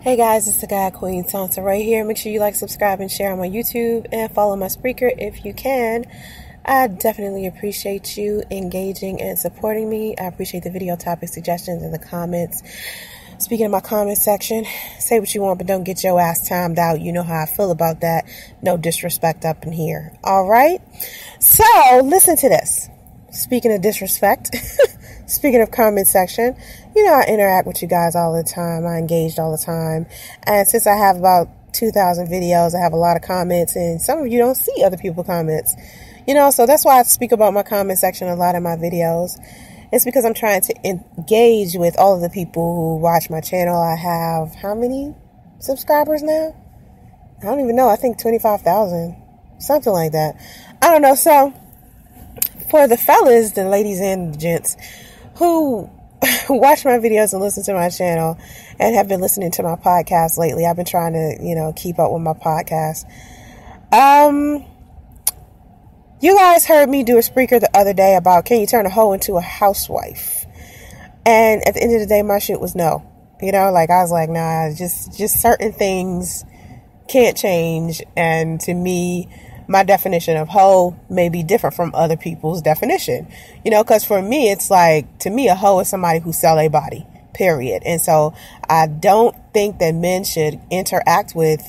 Hey guys, it's the God Queen Soncerae here. Make sure you like, subscribe, and share on my YouTube and follow my Spreaker if you can. I definitely appreciate you engaging and supporting me. I appreciate the video topic suggestions in the comments. Speaking of my comment section, say what you want, but don't get your ass timed out. You know how I feel about that. No disrespect up in here. All right? So, listen to this. Speaking of disrespect, speaking of comment section, you know I interact with you guys all the time. I engaged all the time. And since I have about 2,000 videos, I have a lot of comments, and some of you don't see other people's comments. You know, so that's why I speak about my comment section a lot in my videos. It's because I'm trying to engage with all of the people who watch my channel. I have how many subscribers now? I don't even know. I think 25,000. Something like that. I don't know. So, for the fellas, the ladies and the gents who watch my videos and listen to my channel and have been listening to my podcast lately, I've been trying to, keep up with my podcast. You guys heard me do a Spreaker the other day about, can you turn a hoe into a housewife? And at the end of the day, my shit was no. I was like, nah, just certain things can't change. And to me, my definition of hoe may be different from other people's definition. Because for me, it's like, to me, a hoe is somebody who sell a body, period. And so I don't think that men should interact with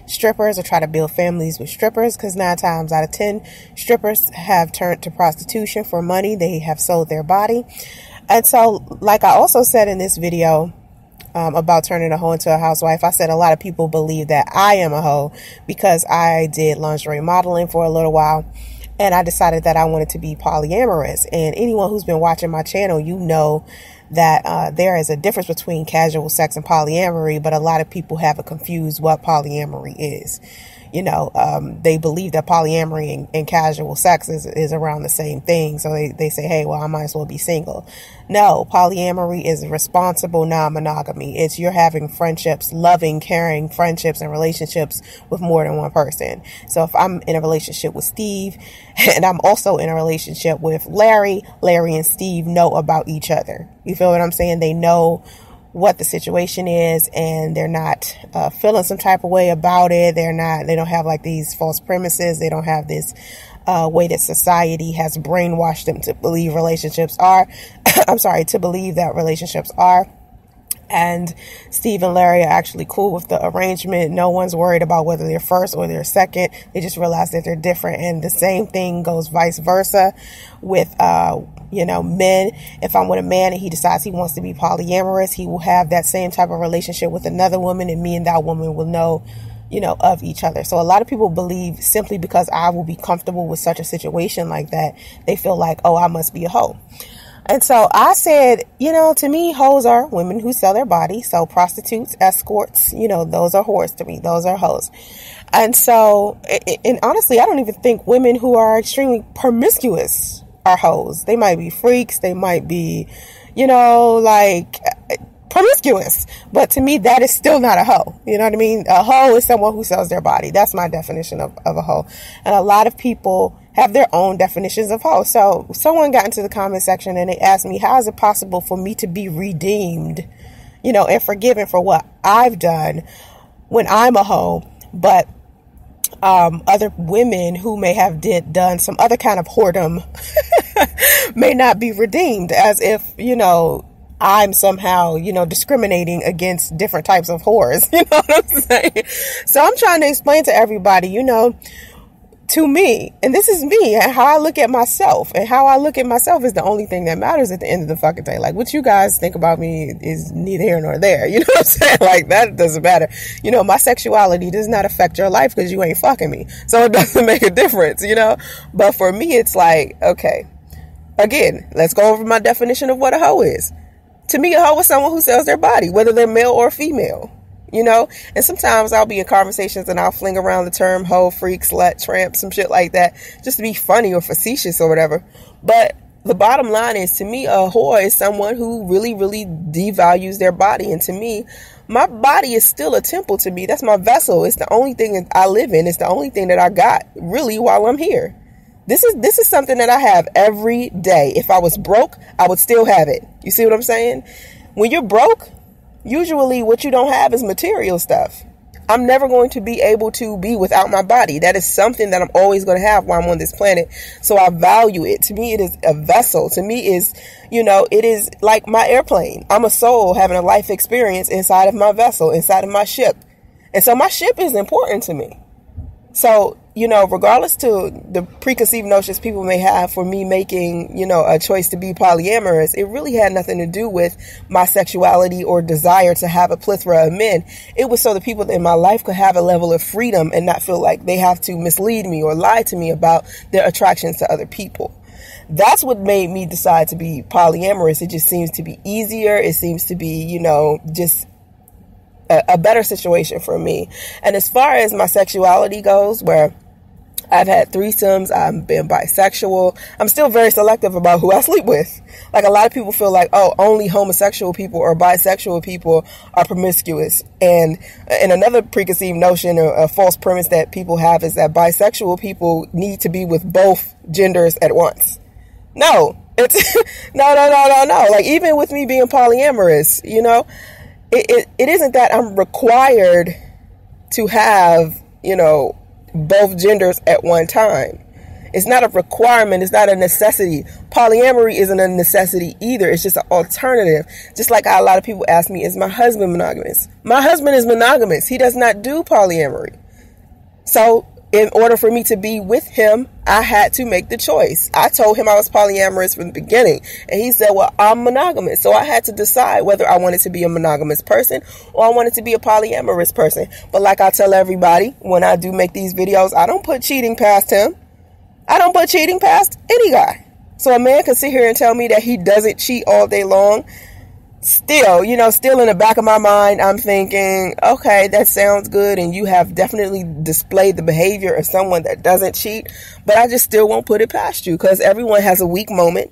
strippers or try to build families with strippers, because 9 times out of 10, strippers have turned to prostitution for money. They have sold their body. And so, like I also said in this video, about turning a hoe into a housewife, I said a lot of people believe that I am a hoe because I did lingerie modeling for a little while, and I decided that I wanted to be polyamorous. And anyone who's been watching my channel, you know that there is a difference between casual sex and polyamory, but a lot of people have it confused what polyamory is. They believe that polyamory and casual sex is around the same thing. So they say, hey, well, I might as well be single. No, polyamory is responsible non-monogamy. It's you're having friendships, loving, caring friendships and relationships with more than one person. So if I'm in a relationship with Steve and I'm also in a relationship with Larry and Steve know about each other. You feel what I'm saying? They know what the situation is, and they're not feeling some type of way about it. They don't have like these false premises. They don't have this way that society has brainwashed them to believe relationships are. To believe that relationships are. And Steve and Larry are actually cool with the arrangement. No one's worried about whether they're first or they're second. They just realize that they're different. And the same thing goes vice versa with, men. If I'm with a man and he decides he wants to be polyamorous, he will have that same type of relationship with another woman, and me and that woman will know, of each other. So a lot of people believe simply because I will be comfortable with such a situation like that, they feel like, oh, I must be a hoe. And so I said, to me, hoes are women who sell their body. So prostitutes, escorts, those are whores to me. Those are hoes. And so, and honestly, I don't even think women who are extremely promiscuous are hoes. They might be freaks. They might be, promiscuous. But to me, that is still not a hoe. You know what I mean? A hoe is someone who sells their body. That's my definition of a hoe. And a lot of people have their own definitions of hoe. So someone got into the comment section and they asked me, how is it possible for me to be redeemed, and forgiven for what I've done when I'm a hoe, but other women who may have done some other kind of whoredom may not be redeemed, as if, I'm somehow, discriminating against different types of whores. You know what I'm saying? So I'm trying to explain to everybody, to me, and this is me, and how I look at myself, and how I look at myself is the only thing that matters at the end of the fucking day. Like, what you guys think about me is neither here nor there. You know what I'm saying? Like, that doesn't matter. My sexuality does not affect your life because you ain't fucking me. So it doesn't make a difference, But for me, it's like, okay, again, let's go over my definition of what a hoe is. To me, a hoe is someone who sells their body, whether they're male or female. And sometimes I'll be in conversations and I'll fling around the term hoe, freak, slut, tramp, some shit like that, just to be funny or facetious or whatever. But the bottom line is, to me, a whore is someone who really, really devalues their body. And to me, my body is still a temple to me. That's my vessel. It's the only thing that I live in. It's the only thing that I got really while I'm here. This is something that I have every day. If I was broke, I would still have it. You see what I'm saying? When you're broke, Usually what you don't have is material stuff. I'm never going to be able to be without my body. That is something that I'm always going to have while I'm on this planet. So I value it. To me, it is a vessel. To me, it is like my airplane. I'm a soul having a life experience inside of my vessel, inside of my ship. And so my ship is important to me. So, regardless to the preconceived notions people may have for me making, a choice to be polyamorous, it really had nothing to do with my sexuality or desire to have a plethora of men. It was so the people in my life could have a level of freedom and not feel like they have to mislead me or lie to me about their attractions to other people. That's what made me decide to be polyamorous. It just seems to be easier. It seems to be, just a better situation for me. And as far as my sexuality goes, where I've had threesomes, I've been bisexual, I'm still very selective about who I sleep with. Like, a lot of people feel like, oh, only homosexual people or bisexual people are promiscuous. And another preconceived notion or a false premise that people have is that bisexual people need to be with both genders at once. No, it's no. Like, even with me being polyamorous, it isn't that I'm required to have, both genders at one time. It's not a requirement. It's not a necessity. Polyamory isn't a necessity either. It's just an alternative. Just like how a lot of people ask me, is my husband monogamous? My husband is monogamous. He does not do polyamory. So in order for me to be with him, I had to make the choice. I told him I was polyamorous from the beginning, and he said, well, I'm monogamous. So I had to decide whether I wanted to be a monogamous person or I wanted to be a polyamorous person. But like I tell everybody, when I do make these videos, I don't put cheating past him. I don't put cheating past any guy. So a man can sit here and tell me that he doesn't cheat all day long. Still in the back of my mind, I'm thinking, okay, that sounds good. And you have definitely displayed the behavior of someone that doesn't cheat. But I just still won't put it past you, because everyone has a weak moment.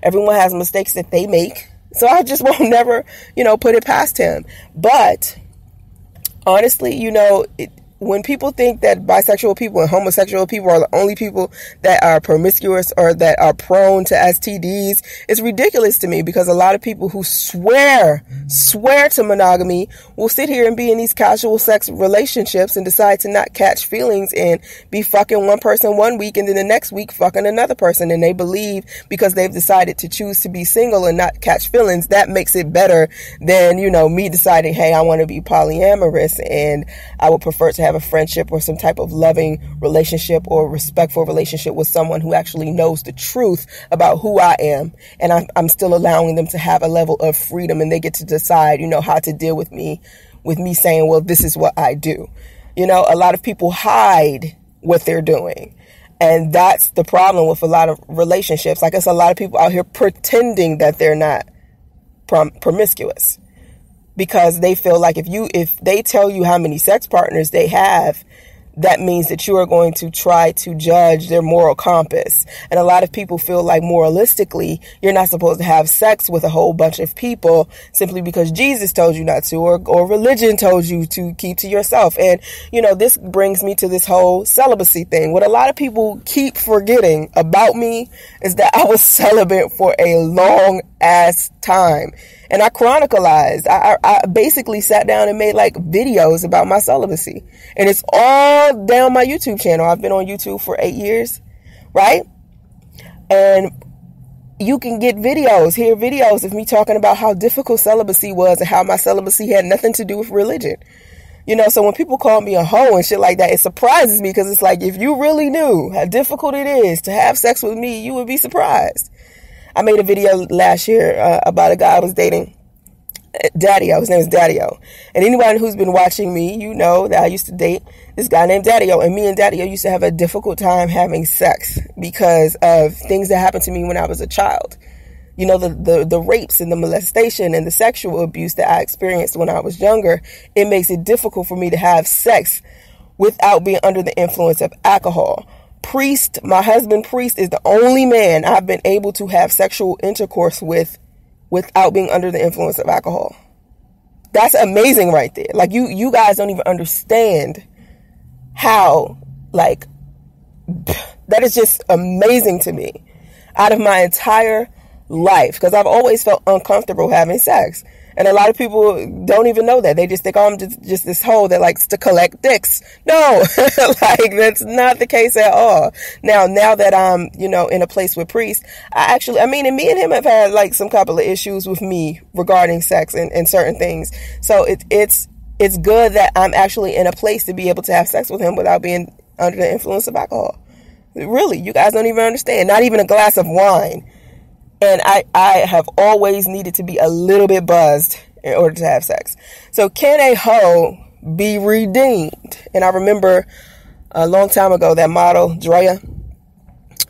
Everyone has mistakes that they make. So I just won't never, put it past him. But honestly, when people think that bisexual people and homosexual people are the only people that are promiscuous or that are prone to STDs, it's ridiculous to me, because a lot of people who swear to monogamy will sit here and be in these casual sex relationships and decide to not catch feelings and be fucking one person one week and then the next week fucking another person. And they believe because they've decided to choose to be single and not catch feelings, that makes it better than, me deciding, hey, I want to be polyamorous and I would prefer to have a friendship or some type of loving relationship or respectful relationship with someone who actually knows the truth about who I am. And I'm still allowing them to have a level of freedom, and they get to decide, how to deal with me saying, well, this is what I do. A lot of people hide what they're doing. And that's the problem with a lot of relationships. Like, it's a lot of people out here pretending that they're not promiscuous, because they feel like if they tell you how many sex partners they have, that means that you are going to try to judge their moral compass. And a lot of people feel like moralistically, you're not supposed to have sex with a whole bunch of people simply because Jesus told you not to, or religion told you to keep to yourself. And, this brings me to this whole celibacy thing. What a lot of people keep forgetting about me is that I was celibate for a long ass time. And I chronicalized. I basically sat down and made videos about my celibacy. And it's all down my YouTube channel. I've been on YouTube for 8 years, right? And you can hear videos of me talking about how difficult celibacy was and how my celibacy had nothing to do with religion. So when people call me a hoe and shit like that, it surprises me, because it's like, if you really knew how difficult it is to have sex with me, you would be surprised. I made a video last year about a guy I was dating, Daddy-O. His name is Daddy-O. And anyone who's been watching me, that I used to date this guy named Daddy-O. And me and Daddy-O used to have a difficult time having sex because of things that happened to me when I was a child. The rapes and the molestation and the sexual abuse that I experienced when I was younger. It makes it difficult for me to have sex without being under the influence of alcohol. My husband Priest is the only man I've been able to have sexual intercourse with without being under the influence of alcohol. That's amazing right there. Like, you guys don't even understand how, that is just amazing to me. Out of my entire life, because I've always felt uncomfortable having sex. And a lot of people don't even know that. They just think, oh, I'm just this hoe that likes to collect dicks. No, like that's not the case at all. Now that I'm, in a place with Priest, and me and him have had like some couple of issues with me regarding sex and certain things. So it's good that I'm actually in a place to be able to have sex with him without being under the influence of alcohol. Really, you guys don't even understand. Not even a glass of wine. And I have always needed to be a little bit buzzed in order to have sex. So can a hoe be redeemed? And I remember a long time ago that model, Drea,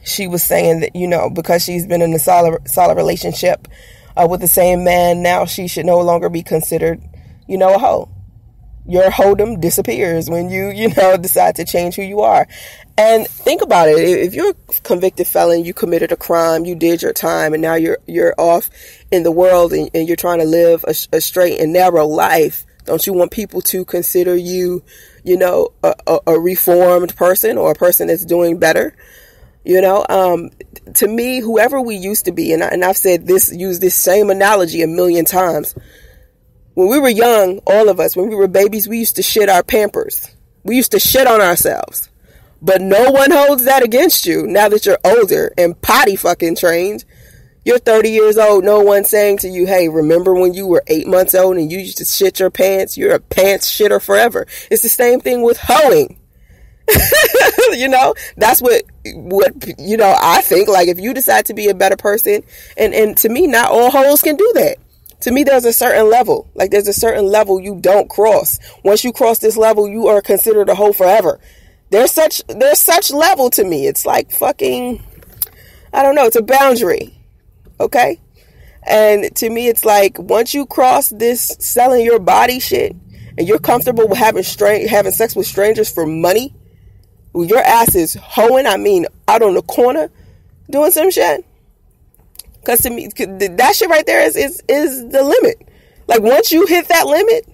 she was saying that, because she's been in a solid relationship with the same man, now she should no longer be considered, a hoe. Your hoedom disappears when you decide to change who you are. And think about it. If you're a convicted felon, you committed a crime, you did your time, and now you're off in the world and you're trying to live a straight and narrow life. Don't you want people to consider you, a reformed person or a person that's doing better? To me, whoever we used to be, and I've used this same analogy a million times. When we were young, all of us, when we were babies, we used to shit our Pampers. We used to shit on ourselves. But no one holds that against you now that you're older and potty fucking trained. You're 30 years old. No one's saying to you, hey, remember when you were 8 months old and you used to shit your pants? You're a pants shitter forever. It's the same thing with hoeing. That's what I think. Like, if you decide to be a better person, and to me, not all hoes can do that. To me, there's a certain level. Like, there's a certain level you don't cross. Once you cross this level, you are considered a hoe forever. There's such level to me. It's like fucking, I don't know. It's a boundary. Okay. And to me, it's like, once you cross this selling your body shit and you're comfortable with having sex with strangers for money, your ass is hoeing, out on the corner doing some shit. Because to me, that shit right there is the limit. Like, once you hit that limit,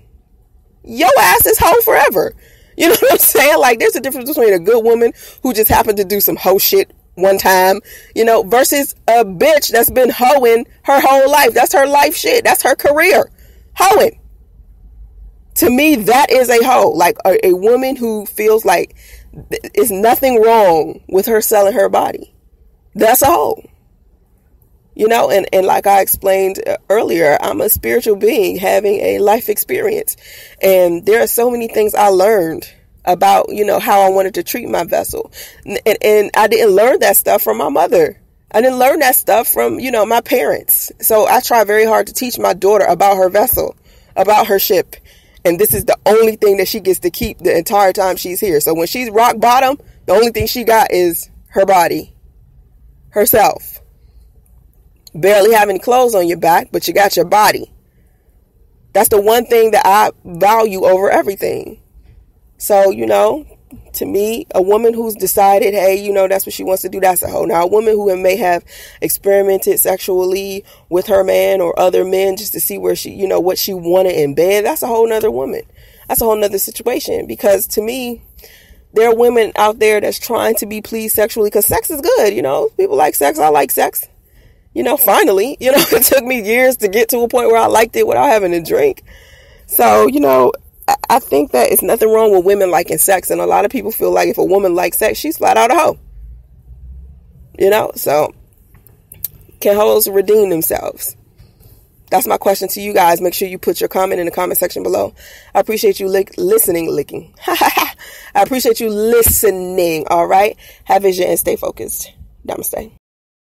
your ass is hoe forever. You know what I'm saying? Like, there's a difference between a good woman who just happened to do some hoe shit one time, versus a bitch that's been hoeing her whole life. That's her life shit. That's her career. Hoeing. To me, that is a hoe. Like, a woman who feels like there's nothing wrong with her selling her body. That's a hoe. And like I explained earlier, I'm a spiritual being having a life experience. And there are so many things I learned about, how I wanted to treat my vessel. And I didn't learn that stuff from my mother. I didn't learn that stuff from, my parents. So I try very hard to teach my daughter about her vessel, about her ship. And this is the only thing that she gets to keep the entire time she's here. So when she's rock bottom, the only thing she got is her body, herself. Barely have any clothes on your back, but you got your body. That's the one thing that I value over everything. So, to me, a woman who's decided, hey, that's what she wants to do, that's a hoe. Now, a woman who may have experimented sexually with her man or other men just to see where she, what she wanted in bed, that's a whole nother woman. That's a whole nother situation. Because to me, there are women out there that's trying to be pleased sexually because sex is good. People like sex. I like sex. Finally, it took me years to get to a point where I liked it without having to drink. So, I think that it's nothing wrong with women liking sex. And a lot of people feel like if a woman likes sex, she's flat out a hoe. So can hoes redeem themselves? That's my question to you guys. Make sure you put your comment in the comment section below. I appreciate you listening. I appreciate you listening. All right. Have vision and stay focused. Namaste.